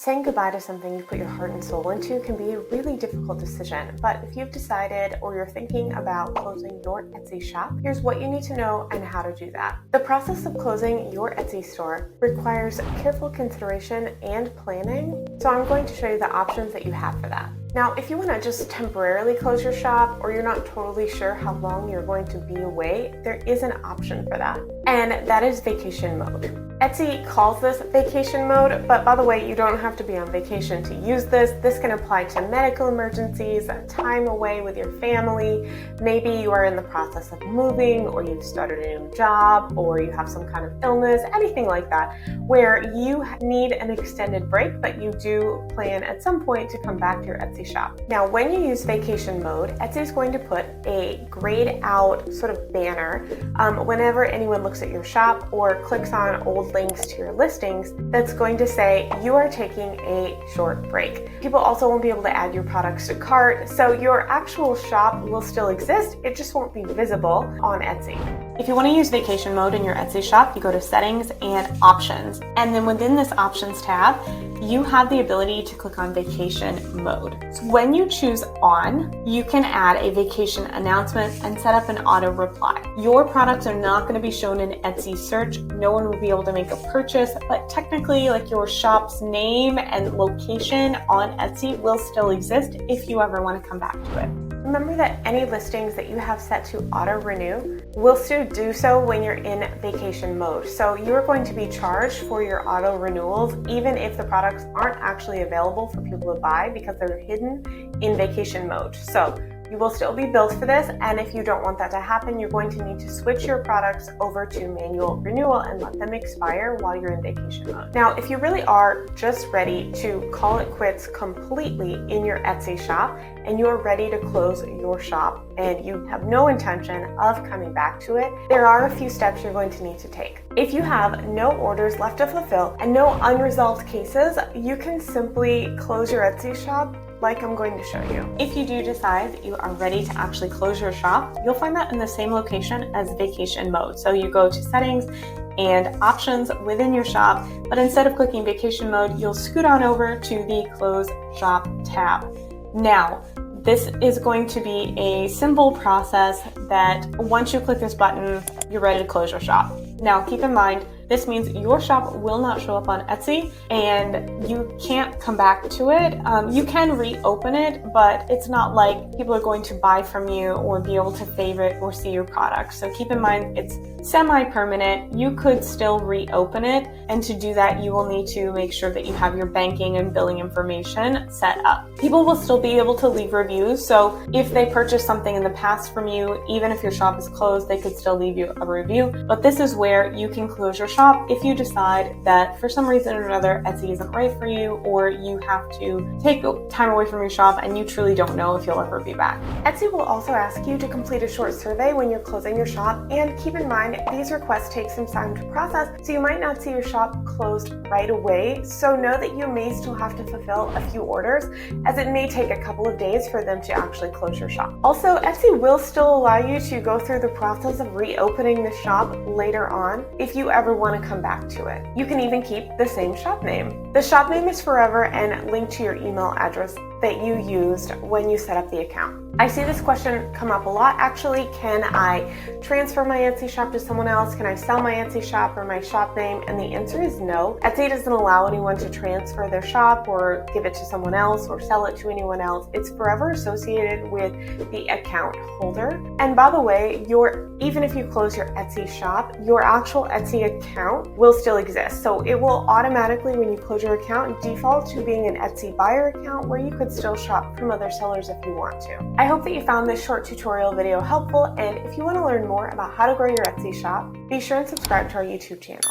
Saying goodbye to something you put your heart and soul into can be a really difficult decision, but if you've decided or you're thinking about closing your Etsy shop, here's what you need to know and how to do that. The process of closing your Etsy store requires careful consideration and planning, so I'm going to show you the options that you have for that. Now, if you want to just temporarily close your shop or you're not totally sure how long you're going to be away, there is an option for that, and that is vacation mode. Etsy calls this vacation mode, but by the way, you don't have to be on vacation to use this. This can apply to medical emergencies, time away with your family. Maybe you are in the process of moving, or you've started a new job, or you have some kind of illness, anything like that, where you need an extended break, but you do plan at some point to come back to your Etsy shop. Now, when you use vacation mode, Etsy is going to put a grayed out sort of banner whenever anyone looks at your shop or clicks on old links to your listings that's going to say you are taking a short break. People also won't be able to add your products to cart, so your actual shop will still exist, it just won't be visible on Etsy. If you want to use vacation mode in your Etsy shop, you go to settings and options, and then within this options tab, you have the ability to click on vacation mode. So when you choose on, you can add a vacation announcement and set up an auto reply. Your products are not going to be shown in Etsy search. No one will be able to make a purchase, but technically like your shop's name and location on Etsy will still exist if you ever want to come back to it. Remember that any listings that you have set to auto renew will still do so when you're in vacation mode. So you're going to be charged for your auto renewals even if the products aren't actually available for people to buy because they're hidden in vacation mode. So you will still be billed for this, and if you don't want that to happen, you're going to need to switch your products over to manual renewal and let them expire while you're in vacation mode. Now, if you really are just ready to call it quits completely in your Etsy shop and you're ready to close your shop and you have no intention of coming back to it, there are a few steps you're going to need to take. If you have no orders left to fulfill and no unresolved cases, you can simply close your Etsy shop like I'm going to show you. If you do decide that you are ready to actually close your shop, you'll find that in the same location as vacation mode. So you go to settings and options within your shop, but instead of clicking vacation mode, you'll scoot on over to the close shop tab. Now, this is going to be a simple process that once you click this button, you're ready to close your shop. Now, keep in mind, this means your shop will not show up on Etsy and you can't come back to it. You can reopen it, but it's not like people are going to buy from you or be able to favorite or see your product. So keep in mind, it's semi-permanent. You could still reopen it, and to do that, you will need to make sure that you have your banking and billing information set up. People will still be able to leave reviews, so if they purchased something in the past from you, even if your shop is closed, they could still leave you a review. But this is where you can close your shop if you decide that for some reason or another Etsy isn't right for you, or you have to take time away from your shop and you truly don't know if you'll ever be back. Etsy will also ask you to complete a short survey when you're closing your shop, and keep in mind these requests take some time to process, so you might not see your shop closed right away, so know that you may still have to fulfill a few orders, as it may take a couple of days for them to actually close your shop. Also, Etsy will still allow you to go through the process of reopening the shop later on if you ever want to come back to it. You can even keep the same shop name. The shop name is forever and linked to your email address that you used when you set up the account. I see this question come up a lot actually. Can I transfer my Etsy shop to someone else? Can I sell my Etsy shop or my shop name? And the answer is no. Etsy doesn't allow anyone to transfer their shop or give it to someone else or sell it to anyone else. It's forever associated with the account holder. And by the way, even if you close your Etsy shop, your actual Etsy account will still exist. So it will automatically, when you close your account, default to being an Etsy buyer account where you could still shop from other sellers if you want to. I hope that you found this short tutorial video helpful, and if you want to learn more about how to grow your Etsy shop, be sure and subscribe to our YouTube channel.